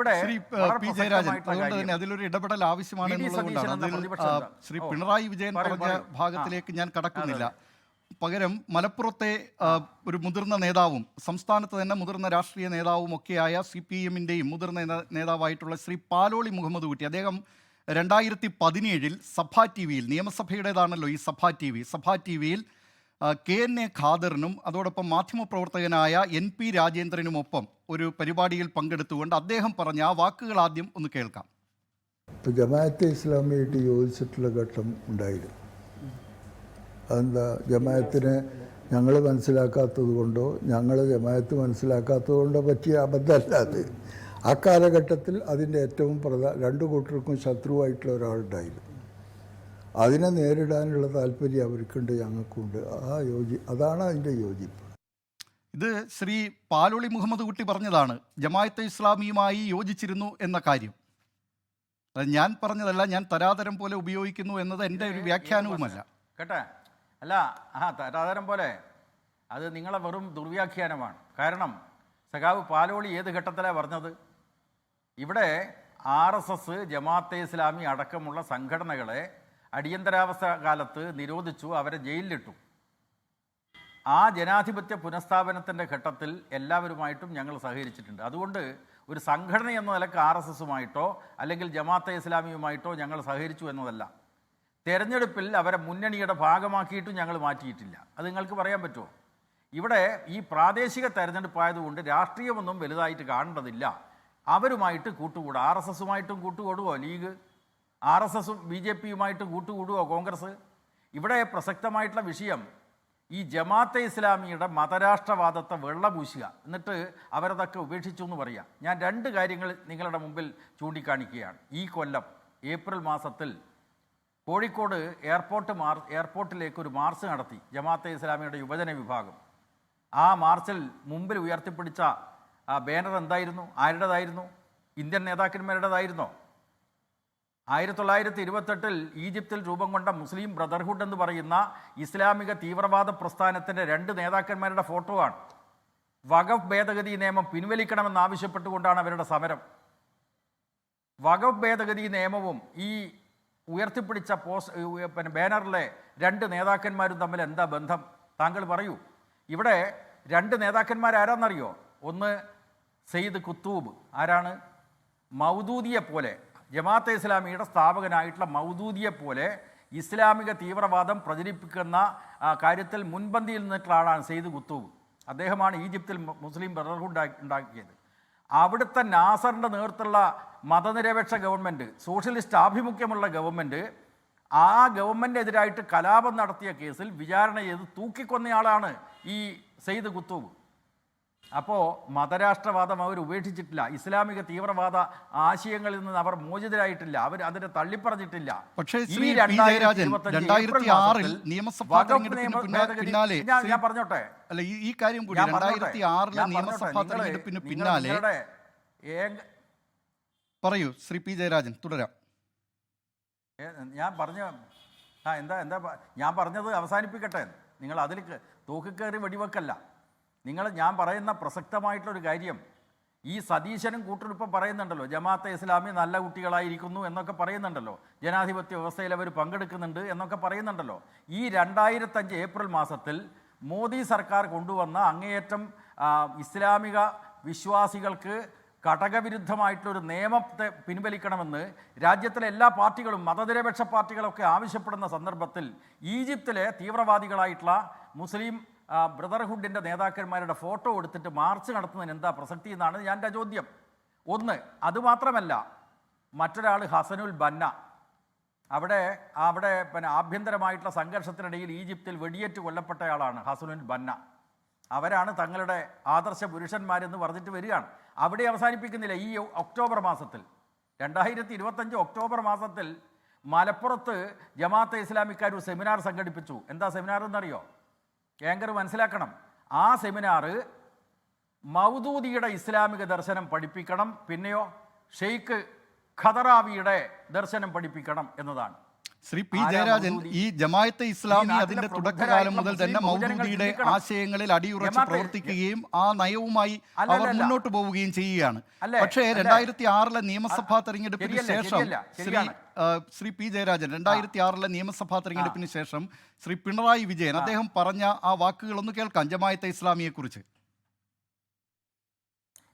ഇവിടെ ശ്രീ പി ജയരാജൻ, അതുകൊണ്ട് തന്നെ അതിലൊരു ഇടപെടൽ ആവശ്യമാണെന്നുള്ളതുകൊണ്ടാണ് ശ്രീ പിണറായി വിജയൻ പറഞ്ഞ ഭാഗത്തിലേക്ക് ഞാൻ കടക്കുന്നില്ല. പകരം മലപ്പുറത്തെ ഒരു മുതിർന്ന നേതാവും സംസ്ഥാനത്ത് തന്നെ മുതിർന്ന രാഷ്ട്രീയ നേതാവും ഒക്കെയായ CPM-ൻ്റെയും മുതിർന്ന നേതാവായിട്ടുള്ള ശ്രീ പാലോളി മുഹമ്മദ് കുട്ടി, അദ്ദേഹം 2017 സഭാ TV-യിൽ, നിയമസഭയുടേതാണല്ലോ ഈ സഭാ TV-യിൽ KNA ഖാദറിനും അതോടൊപ്പം മാധ്യമപ്രവർത്തകനായ NP രാജേന്ദ്രനുമൊപ്പം ഒരു പരിപാടിയിൽ പങ്കെടുത്തുകൊണ്ട് അദ്ദേഹം പറഞ്ഞ ആ വാക്കുകൾ ആദ്യം ഒന്ന് കേൾക്കാം. ജമാഅത്തെ ഇസ്ലാമിയായിട്ട് യോജിച്ചിട്ടുള്ള ഘട്ടം ഉണ്ടായിരുന്നു. അതെന്താ, ജമാഅത്തിനെ ഞങ്ങൾ മനസ്സിലാക്കാത്തത് കൊണ്ടോ ഞങ്ങൾ ജമാഅത്ത് മനസ്സിലാക്കാത്തത് കൊണ്ടോ പറ്റിയ അബദ്ധമല്ല അത്. ആ കാലഘട്ടത്തിൽ അതിൻ്റെ ഏറ്റവും രണ്ടു കൂട്ടർക്കും ശത്രുവായിട്ടുള്ള ഒരാളുണ്ടായിരുന്നു. അതിനെ നേരിടാനുള്ള താല്പര്യം അവർക്കുണ്ട്, ഞങ്ങൾക്കുണ്ട്. അതാണ് അതിൻ്റെ യോജിപ്പ്. ഇത് ശ്രീ പാലോളി മുഹമ്മദ് കുട്ടി പറഞ്ഞതാണ്. ജമാഅത്തെ ഇസ്ലാമിയുമായി യോജിച്ചിരുന്നു എന്ന കാര്യം ഞാൻ പറഞ്ഞതല്ല, ഞാൻ തരാതരം പോലെ ഉപയോഗിക്കുന്നു എന്നത് എൻ്റെ ഒരു വ്യാഖ്യാനവുമല്ല കേട്ടെ. അല്ല, തരാതരം പോലെ അത് നിങ്ങളെ വെറും ദുർവ്യാഖ്യാനമാണ്. കാരണം സഖാവ് പാലോളി ഏത് ഘട്ടത്തിലാണ് പറഞ്ഞത്? ഇവിടെ RSS, ജമാഅത്തെ ഇസ്ലാമി അടക്കമുള്ള സംഘടനകളെ അടിയന്തരാവസ്ഥ കാലത്ത് നിരോധിച്ചു, അവരെ ജയിലിലിട്ടു. ആ ജനാധിപത്യ പുനഃസ്ഥാപനത്തിൻ്റെ ഘട്ടത്തിൽ എല്ലാവരുമായിട്ടും ഞങ്ങൾ സഹകരിച്ചിട്ടുണ്ട്. അതുകൊണ്ട് ഒരു സംഘടന എന്ന നിലക്ക് RSS-ഉമായിട്ടോ അല്ലെങ്കിൽ ജമാഅത്തെ ഇസ്ലാമിയുമായിട്ടോ ഞങ്ങൾ സഹകരിച്ചു എന്നതല്ല. തെരഞ്ഞെടുപ്പിൽ അവരെ മുന്നണിയുടെ ഭാഗമാക്കിയിട്ടും ഞങ്ങൾ മാറ്റിയിട്ടില്ല. അത് നിങ്ങൾക്ക് പറയാൻ പറ്റുമോ? ഇവിടെ ഈ പ്രാദേശിക തെരഞ്ഞെടുപ്പായതുകൊണ്ട് രാഷ്ട്രീയമൊന്നും വലുതായിട്ട് കാണേണ്ടതില്ല. അവരുമായിട്ട് കൂട്ടുകൂടുക. RSS-ഉമായിട്ടും കൂട്ടുകൂടുവോ ലീഗ്? RSS-ഉം BJP-യുമായിട്ടും കൂട്ടുകൂടുവോ കോൺഗ്രസ്? ഇവിടെ പ്രസക്തമായിട്ടുള്ള വിഷയം ഈ ജമാഅത്തെ ഇസ്ലാമിയുടെ മതരാഷ്ട്രവാദത്തെ വെള്ളപൂശുക, എന്നിട്ട് അവരതൊക്കെ ഉപേക്ഷിച്ചു എന്ന് പറയുക. ഞാൻ രണ്ട് കാര്യങ്ങൾ നിങ്ങളുടെ മുമ്പിൽ ചൂണ്ടിക്കാണിക്കുകയാണ്. ഈ കൊല്ലം ഏപ്രിൽ മാസത്തിൽ കോഴിക്കോട് എയർപോർട്ടിലേക്ക് ഒരു മാർച്ച് നടത്തി ജമാഅത്തെ ഇസ്ലാമിയുടെ യുവജന വിഭാഗം. ആ മാർച്ചിൽ മുമ്പിൽ ഉയർത്തിപ്പിടിച്ച ബാനർ എന്തായിരുന്നു? ആരുടേതായിരുന്നു? ഇന്ത്യൻ നേതാക്കന്മാരുടേതായിരുന്നോ? 1928 ഈജിപ്തിൽ രൂപം കൊണ്ട മുസ്ലിം ബ്രദർഹുഡ് എന്ന് പറയുന്ന ഇസ്ലാമിക തീവ്രവാദ പ്രസ്ഥാനത്തിൻ്റെ 2 നേതാക്കന്മാരുടെ ഫോട്ടോ ആണ്. വഖഫ് ഭേദഗതി നിയമം പിൻവലിക്കണമെന്നാവശ്യപ്പെട്ടുകൊണ്ടാണ് അവരുടെ സമരം. വഖഫ് ഭേദഗതി നിയമവും ഈ ഉയർത്തിപ്പിടിച്ച ബാനറിലെ 2 നേതാക്കന്മാരും തമ്മിൽ എന്താ ബന്ധം? താങ്കൾ പറയൂ. ഇവിടെ 2 നേതാക്കന്മാരാരാന്നറിയോ? ഒന്ന് സെയ്ദ് കുത്തൂബ്. ആരാണ്? മൗദൂദിയെ പോലെ, ജമാഅത്തെ ഇസ്ലാമിയുടെ സ്ഥാപകനായിട്ടുള്ള മൗദൂദിയെ പോലെ ഇസ്ലാമിക തീവ്രവാദം പ്രചരിപ്പിക്കുന്ന കാര്യത്തിൽ മുൻപന്തിയിൽ നിന്നിട്ടുള്ള ആളാണ് സെയ്ദ് കുത്തൂബ്. അദ്ദേഹമാണ് ഈജിപ്തിൽ മുസ്ലിം ബ്രദർഹുഡ് ഉണ്ടാക്കിയത്. അവിടുത്തെ നാസറിൻ്റെ നേതൃത്വമുള്ള മതനിരപേക്ഷ ഗവൺമെൻറ്, സോഷ്യലിസ്റ്റ് ആഭിമുഖ്യമുള്ള ഗവൺമെൻറ്, ആ ഗവൺമെൻറ്റിനെതിരായിട്ട് കലാപം നടത്തിയ കേസിൽ വിചാരണ ചെയ്ത് തൂക്കിക്കൊന്നയാളാണ് ഈ സെയ്ദ് കുത്തൂബ്. അപ്പോൾ മതരാഷ്ട്രവാദം അവർ ഉപേക്ഷിച്ചിട്ടില്ല. ഇസ്ലാമിക തീവ്രവാദ ആശയങ്ങളിൽ നിന്ന് അവർ മോചിതരായിട്ടില്ല. അവർ അതിനെ തള്ളിപ്പറഞ്ഞിട്ടില്ല. പക്ഷേ ഞാൻ പറഞ്ഞോട്ടെ, അല്ല ഈ കാര്യം കൂടി 2006 നിയമസഭാ തെരഞ്ഞെടുപ്പിന് പിന്നാലെ പറയൂ ശ്രീ പി ജയരാജൻ, തുടരാം. ഞാൻ പറഞ്ഞത് അവസാനിപ്പിക്കട്ടെ. നിങ്ങൾ അതിൽ തൂക്കിക്കയറി വെടിവെക്കല്ല. ഞാൻ പറയുന്ന പ്രസക്തമായിട്ടുള്ളൊരു കാര്യം, ഈ സതീശനും കൂട്ടരിപ്പം പറയുന്നുണ്ടല്ലോ, ജമാഅത്തെ ഇസ്ലാമി നല്ല കുട്ടികളായിരിക്കുന്നു എന്നൊക്കെ പറയുന്നുണ്ടല്ലോ, ജനാധിപത്യ വ്യവസ്ഥയിൽ അവർ പങ്കെടുക്കുന്നുണ്ട് എന്നൊക്കെ പറയുന്നുണ്ടല്ലോ. ഈ 2005 ഏപ്രിൽ മാസത്തിൽ മോദി സർക്കാർ കൊണ്ടുവന്ന അങ്ങേയറ്റം ഇസ്ലാമിക വിശ്വാസികൾക്ക് ഘടകവിരുദ്ധമായിട്ടുള്ളൊരു നിയമത്തെ പിൻവലിക്കണമെന്ന് രാജ്യത്തിലെ എല്ലാ പാർട്ടികളും, മതനിരപേക്ഷ പാർട്ടികളൊക്കെ ആവശ്യപ്പെടുന്ന സന്ദർഭത്തിൽ ഈജിപ്തിലെ തീവ്രവാദികളായിട്ടുള്ള മുസ്ലിം ബ്രദർഹുഡിൻ്റെ നേതാക്കന്മാരുടെ ഫോട്ടോ എടുത്തിട്ട് മാർച്ച് നടത്തുന്നതിന് എന്താ പ്രസക്തി എന്നാണ് എൻ്റെ ചോദ്യം. ഒന്ന്, അതുമാത്രമല്ല, മറ്റൊരാൾ ഹസനുൽ ബന്ന, അവിടെ ആഭ്യന്തരമായിട്ടുള്ള സംഘർഷത്തിനിടയിൽ ഈജിപ്തിൽ വെടിയേറ്റ് കൊല്ലപ്പെട്ടയാളാണ് ഹസനുൽ ബന്ന. അവരാണ് തങ്ങളുടെ ആദർശ പുരുഷന്മാരെന്ന് പറഞ്ഞിട്ട് വരികയാണ്. അവിടെ അവസാനിപ്പിക്കുന്നില്ല. ഈ ഒക്ടോബർ മാസത്തിൽ 2025 ഒക്ടോബർ മാസത്തിൽ മലപ്പുറത്ത് ജമാഅത്തെ ഇസ്ലാമിക്കാർ ഒരു സെമിനാർ സംഘടിപ്പിച്ചു. എന്താ സെമിനാർ എന്നറിയോ? ഏങ്കർ മനസ്സിലാക്കണം. ആ സെമിനാർ മൗദൂദിയുടെ ഇസ്ലാമിക ദർശനം പഠിപ്പിക്കണം, പിന്നെയോ ഷെയ്ഖ് ഖദറാവിയുടെ ദർശനം പഠിപ്പിക്കണം എന്നതാണ്. ശ്രീ പി ആരാ ജയരാജൻ, മൗദൂദി? ഈ ജമായത്തെ ഇസ്ലാമി നാട്ടിലെ അതിന്റെ തുടക്കകാലം പ്രബുദ്ധരായിട്ടുള്ള മുതൽ തന്നെ മുസ്ലിം ബഹുജനങ്ങൾ മൗദൂദിയുടെ ചിന്തിക്കണം. ആശയങ്ങളിൽ അടിയുറച്ച് ജമാഅത്തെ പ്രവർത്തിക്കുകയും ആ നയവുമായി അല്ല, അവർ അല്ല. മുന്നോട്ട് പോവുകയും ചെയ്യുകയാണ്. അല്ലേ? പക്ഷേ അല്ലേ? 2006 നിയമസഭാ തെരഞ്ഞെടുപ്പിന് ശരിയല്ല, ശേഷം ശരിയല്ല, ശരിയാണ്. ശ്രീ പി ജയരാജൻ 2006 നിയമസഭാ തെരഞ്ഞെടുപ്പിന് ശേഷം ശ്രീ പിണറായി വിജയൻ അദ്ദേഹം പറഞ്ഞ ആ വാക്കുകളൊന്ന് കേൾക്കാം ജമായത്തെ ഇസ്ലാമിയെ കുറിച്ച്.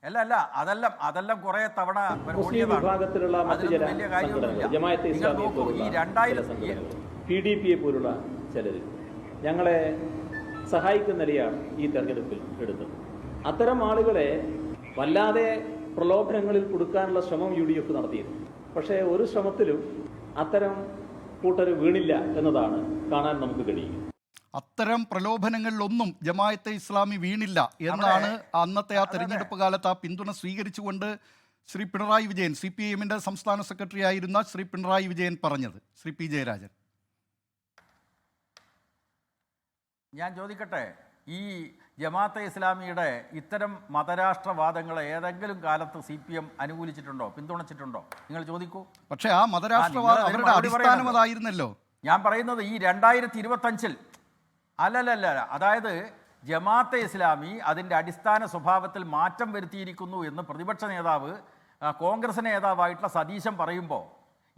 അല്ല അതെല്ലാം കുറെ തവണ മുസ്ലിം വിഭാഗത്തിലുള്ള മറ്റു ചില സംഘടനകൾ, ജമാഅത്തെ ഇസ്ലാമിയെ പോലുള്ള ചില സംഘടനകൾ, PDP പോലുള്ള ചിലർ ഞങ്ങളെ സഹായിക്കുന്ന നിലയാണ് ഈ തെരഞ്ഞെടുപ്പിൽ എടുത്തത്. അത്തരം ആളുകളെ വല്ലാതെ പ്രലോഭനങ്ങളിൽ കൊടുക്കാനുള്ള ശ്രമം UDF നടത്തിയിരുന്നു. പക്ഷേ ഒരു ശ്രമത്തിലും അത്തരം കൂട്ടർ വീണില്ല എന്നതാണ് കാണാൻ നമുക്ക് കഴിയുക. അത്തരം പ്രലോഭനങ്ങളിലൊന്നും ജമായത്തെ ഇസ്ലാമി വീണില്ല എന്നാണ് അന്നത്തെ ആ തെരഞ്ഞെടുപ്പ് കാലത്ത് ആ പിന്തുണ സ്വീകരിച്ചുകൊണ്ട് ശ്രീ പിണറായി വിജയൻ, CPIM സംസ്ഥാന സെക്രട്ടറി ആയിരുന്ന ശ്രീ പിണറായി വിജയൻ പറഞ്ഞത്. ശ്രീ പി ജയരാജൻ, ഞാൻ ചോദിക്കട്ടെ, ഈ ജമാഅത്തെ ഇസ്ലാമിയുടെ ഇത്തരം മതരാഷ്ട്രവാദങ്ങളെ ഏതെങ്കിലും കാലത്ത് CPM അനുകൂലിച്ചിട്ടുണ്ടോ, പിന്തുണച്ചിട്ടുണ്ടോ? നിങ്ങൾ ചോദിക്കൂ. പക്ഷേ ആ മതരാഷ്ട്രവാദം അവരുടെ അടിസ്ഥാനം അതായിരുന്നല്ലോ. ഞാൻ പറയുന്നത് ഈ 2025 അല്ലല്ല, അതായത് ജമാഅത്തെ ഇസ്ലാമി അതിൻ്റെ അടിസ്ഥാന സ്വഭാവത്തിൽ മാറ്റം വരുത്തിയിരിക്കുന്നു എന്ന് പ്രതിപക്ഷ നേതാവ് കോൺഗ്രസ് നേതാവായിട്ടുള്ള സതീശൻ പറയുമ്പോൾ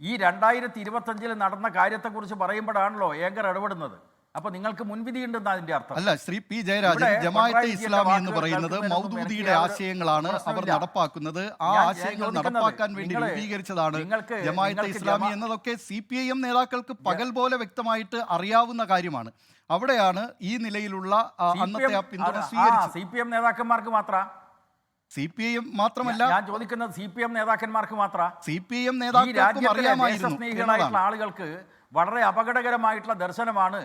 ഈ 2025 നടന്ന കാര്യത്തെക്കുറിച്ച് പറയുമ്പോഴാണല്ലോ ഏങ്കർ ഇടപെടുന്നത്. അപ്പൊ നിങ്ങൾക്ക് മുൻവിധി ഉണ്ടെന്ന് അതിന്റെ അർത്ഥം അല്ല. ശ്രീ പി ജയരാജൻ, ജമാഅത്തെ ഇസ്ലാമി എന്ന് പറയുന്നത് മൗദൂദിയുടെ ആശയങ്ങളാണ് അവർ നടപ്പാക്കുന്നത്. ആ ആശയങ്ങൾ നടപ്പാക്കാൻ വേണ്ടി രൂപീകരിച്ചതാണ് ജമാഅത്തെ ഇസ്ലാമി എന്നതൊക്കെ CPIM നേതാക്കൾക്ക് പകൽ പോലെ വ്യക്തമായിട്ട് അറിയാവുന്ന കാര്യമാണ്. അവിടെയാണ് ഈ നിലയിലുള്ള അന്നത്തെ ആ പിന്തുണ സ്വീകരിച്ചത്. CPM നേതാക്കന്മാർക്ക് മാത്രം, CPIM മാത്രമല്ല, ഞാൻ ചോദിക്കുന്നത് CPM നേതാക്കന്മാർക്ക് മാത്രം. CPIM നേതാക്കൾക്കും അറിയാമായിരുന്നു ദേശസ്നേഹികളായിട്ടുള്ള ആളുകൾക്ക് വളരെ അപകടകരമായിട്ടുള്ള ദർശനമാണ്,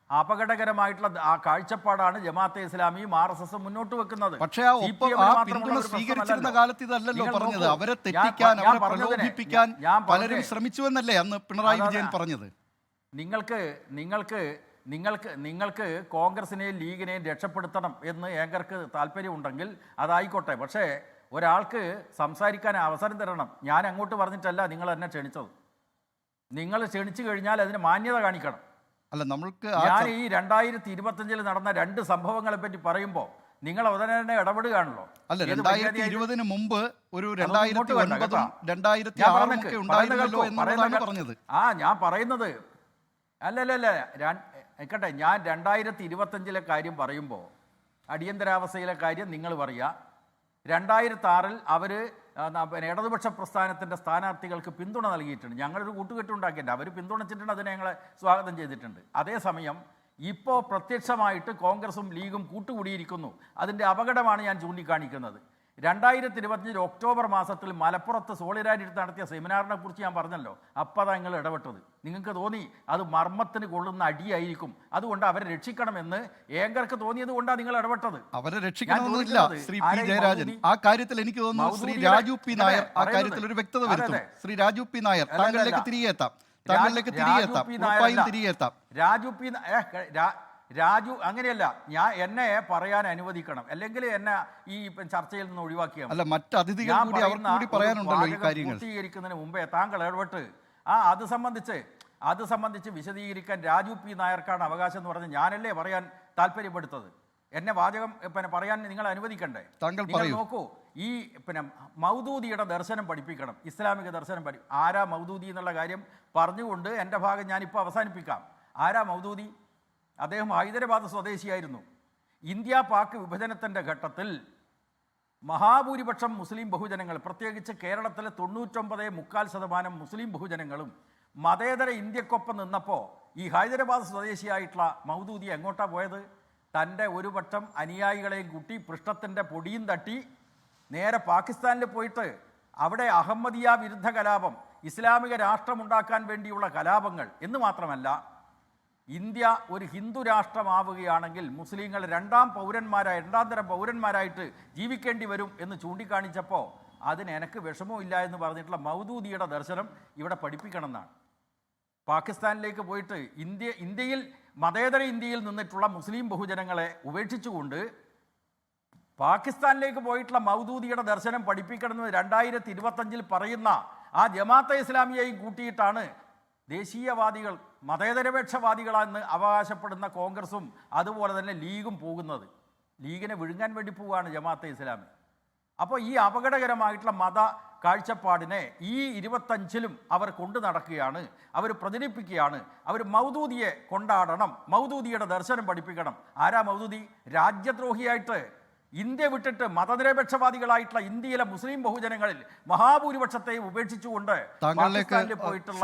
അപകടകരമായിട്ടുള്ള ആ കാഴ്ചപ്പാടാണ് ജമാഅത്തെ ഇസ്ലാമിയും RSS മുന്നോട്ട് വെക്കുന്നത്. പക്ഷേ ആ പിന്തുണ സ്വീകരിച്ചിരുന്ന കാലത്ത് ഇതല്ലല്ലോ പറഞ്ഞത്. അവരെ തെറ്റിക്കാൻ, അവരെ പ്രലോഭിപ്പിക്കാൻ പലരും ശ്രമിച്ചുവെന്നല്ലേ അന്ന് പിണറായി വിജയൻ പറഞ്ഞത്. നിങ്ങൾക്ക് കോൺഗ്രസിനെയും ലീഗിനെയും രക്ഷപ്പെടുത്തണം എന്ന് ഏങ്കർക്ക് താല്പര്യമുണ്ടെങ്കിൽ അതായിക്കോട്ടെ. പക്ഷേ ഒരാൾക്ക് സംസാരിക്കാൻ അവസരം തരണം. ഞാൻ അങ്ങോട്ട് പറഞ്ഞിട്ടല്ല നിങ്ങൾ എന്നെ ക്ഷണിച്ചത്. നിങ്ങൾ ക്ഷണിച്ചു കഴിഞ്ഞാൽ അതിന് മാന്യത കാണിക്കണം. അല്ല, നമ്മൾക്ക് ഞാൻ ഈ 2025 നടന്ന 2 സംഭവങ്ങളെ പറ്റി പറയുമ്പോൾ നിങ്ങൾ ഉടനെ തന്നെ ഇടപെടുകയാണല്ലോ. അല്ല, 2020 മുമ്പ് ഒരു 2009 2006 ഒക്കെ ഉണ്ടായിരുന്നല്ലോ എന്നതാണ് പറഞ്ഞത്. ഞാൻ പറയുന്നത് അല്ലല്ല നിൽക്കട്ടെ, ഞാൻ 2025 കാര്യം പറയുമ്പോൾ അടിയന്തരാവസ്ഥയിലെ കാര്യം നിങ്ങൾ പറയുക. 2006 അവർ ഇടതുപക്ഷ പ്രസ്ഥാനത്തിൻ്റെ സ്ഥാനാർത്ഥികൾക്ക് പിന്തുണ നൽകിയിട്ടുണ്ട്. ഞങ്ങളൊരു കൂട്ടുകെട്ടുണ്ടാക്കിയിട്ടുണ്ട്, അവർ പിന്തുണച്ചിട്ടുണ്ട്, അതിനെ ഞങ്ങളെ സ്വാഗതം ചെയ്തിട്ടുണ്ട്. അതേസമയം ഇപ്പോൾ പ്രത്യക്ഷമായിട്ട് കോൺഗ്രസും ലീഗും കൂട്ടുകൂടിയിരിക്കുന്നു. അതിൻ്റെ അപകടമാണ് ഞാൻ ചൂണ്ടിക്കാണിക്കുന്നത്. 2025 ഒക്ടോബർ മാസത്തിൽ മലപ്പുറത്ത് സോളിഡാരിറ്റി നടത്തിയ സെമിനാറിനെ കുറിച്ച് ഞാൻ പറഞ്ഞല്ലോ. അപ്പോൾ അതാ നിങ്ങൾ ഇടപെട്ടത്. നിങ്ങൾക്ക് തോന്നി അത് മർമ്മത്തിന് കൊള്ളുന്ന അടിയായിരിക്കും, അതുകൊണ്ട് അവരെ രക്ഷിക്കണമെന്ന് ഏങ്കർക്ക് തോന്നിയത് കൊണ്ടാണ് നിങ്ങൾ ഇടപെട്ടത്. അവരെ രക്ഷിക്കണമെന്നില്ല ശ്രീ പി ജയരാജൻ. ആ കാര്യത്തിൽ എനിക്ക് തോന്നുന്നു ശ്രീ രാജു പി നായർ ആ കാര്യത്തിൽ ഒരു വ്യക്തത വരുത്തും. ശ്രീ രാജു പി നായർ, താങ്കളിലേക്ക് തിരികെ എത്താം. ഉറപ്പായും തിരികെ എത്താം. രാജു അങ്ങനെയല്ല, എന്നെ പറയാൻ അനുവദിക്കണം, അല്ലെങ്കിൽ എന്നെ ഈ ചർച്ചയിൽ നിന്ന് ഒഴിവാക്കിയാൽ അല്ല, മറ്റ് അതിഥികൾ കൂടി അവർക്ക് കൂടി പറയാനുണ്ടല്ലോ ഈ കാര്യങ്ങൾ. പൂർത്തീകരിക്കുന്നതിന് മുമ്പേ താങ്കൾ ഇടപെട്ട് അത് സംബന്ധിച്ച് വിശദീകരിക്കാൻ രാജു പി നായർക്കാണ് അവകാശം എന്ന് പറഞ്ഞ് ഞാനല്ലേ പറയാൻ താല്പര്യപ്പെടുത്തത്. എന്നെ വാചകം പറയാൻ നിങ്ങൾ അനുവദിക്കണ്ടേ? നിങ്ങൾ നോക്കൂ, ഈ മൗദൂദിയുടെ ദർശനം പഠിപ്പിക്കണം, ഇസ്ലാമിക ദർശനം ആരാ മൗദൂദി എന്നുള്ള കാര്യം പറഞ്ഞുകൊണ്ട് എൻ്റെ ഭാഗം ഞാനിപ്പോൾ അവസാനിപ്പിക്കാം. ആരാ മൗദൂദി? അദ്ദേഹം ഹൈദരാബാദ് സ്വദേശിയായിരുന്നു. ഇന്ത്യ പാക് വിഭജനത്തിൻ്റെ ഘട്ടത്തിൽ മഹാഭൂരിപക്ഷം മുസ്ലിം ബഹുജനങ്ങൾ, പ്രത്യേകിച്ച് കേരളത്തിലെ 99.4% മുസ്ലിം ബഹുജനങ്ങളും മതേതര ഇന്ത്യക്കൊപ്പം നിന്നപ്പോൾ ഈ ഹൈദരാബാദ് സ്വദേശിയായിട്ടുള്ള മൗദൂദി എങ്ങോട്ടാണ് പോയത്? തൻ്റെ ഒരു പക്ഷം അനുയായികളെയും കൂട്ടി പൃഷ്ഠത്തിൻ്റെ പൊടിയും തട്ടി നേരെ പാകിസ്ഥാനിൽ പോയിട്ട് അവിടെ അഹമ്മദിയ വിരുദ്ധ കലാപം, ഇസ്ലാമിക രാഷ്ട്രമുണ്ടാക്കാൻ വേണ്ടിയുള്ള കലാപങ്ങൾ എന്ന് മാത്രമല്ല, ഇന്ത്യ ഒരു ഹിന്ദു രാഷ്ട്രമാവുകയാണെങ്കിൽ മുസ്ലിങ്ങൾ രണ്ടാം തരം പൗരന്മാരായിട്ട് ജീവിക്കേണ്ടി വരും എന്ന് ചൂണ്ടിക്കാണിച്ചപ്പോൾ അതിന് എനിക്ക് വിഷമമില്ല എന്ന് പറഞ്ഞിട്ടുള്ള മൗദൂദിയുടെ ദർശനം ഇവിടെ പഠിപ്പിക്കണം എന്നാണ്. പാകിസ്ഥാനിലേക്ക് പോയിട്ട് മതേതര ഇന്ത്യയിൽ നിന്നിട്ടുള്ള മുസ്ലിം ബഹുജനങ്ങളെ ഉപേക്ഷിച്ചുകൊണ്ട് പാകിസ്ഥാനിലേക്ക് പോയിട്ടുള്ള മൗദൂദിയുടെ ദർശനം പഠിപ്പിക്കണമെന്ന് 2025 പറയുന്ന ആ ജമാഅത്തെ ഇസ്ലാമിയെയും കൂട്ടിയിട്ടാണ് ദേശീയവാദികൾ മതേതരപക്ഷവാദികളാണെന്ന് അവകാശപ്പെടുന്ന കോൺഗ്രസും അതുപോലെ തന്നെ ലീഗും പോകുന്നത്. ലീഗിനെ വിഴുങ്ങാൻ വേണ്ടി പോവുകയാണ് ജമാഅത്തെ ഇസ്ലാമി. അപ്പോൾ ഈ അപകടകരമായിട്ടുള്ള മത കാഴ്ചപ്പാടിനെ ഈ 25-ലും അവർ കൊണ്ടു നടക്കുകയാണ്, അവർ പ്രചരിപ്പിക്കുകയാണ്. അവർ മൗദൂദിയെ കൊണ്ടാടണം, മൗദൂദിയുടെ ദർശനം പഠിപ്പിക്കണം. ആരാ മൗദൂദി? രാജ്യദ്രോഹിയായിട്ട് ഇന്ത്യ വിട്ടിട്ട് മതനിരപേക്ഷവാദികളായിട്ടുള്ള ഇന്ത്യയിലെ മുസ്ലിം ബഹുജനങ്ങളിൽ മഹാഭൂരിപക്ഷത്തെയും ഉപേക്ഷിച്ചുകൊണ്ട് പാകിസ്ഥാനിൽ പോയിട്ടുള്ള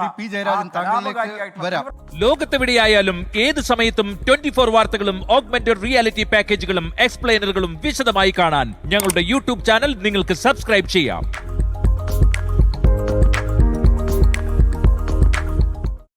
ലോകത്തെവിടെയായാലും ഏത് സമയത്തും 24 വാർത്തകളും ഓഗ്മെന്റഡ് റിയാലിറ്റി പാക്കേജുകളും എക്സ്പ്ലെയിനറുകളും വിശദമായി കാണാൻ ഞങ്ങളുടെ യൂട്യൂബ് ചാനൽ നിങ്ങൾക്ക് സബ്സ്ക്രൈബ് ചെയ്യാം.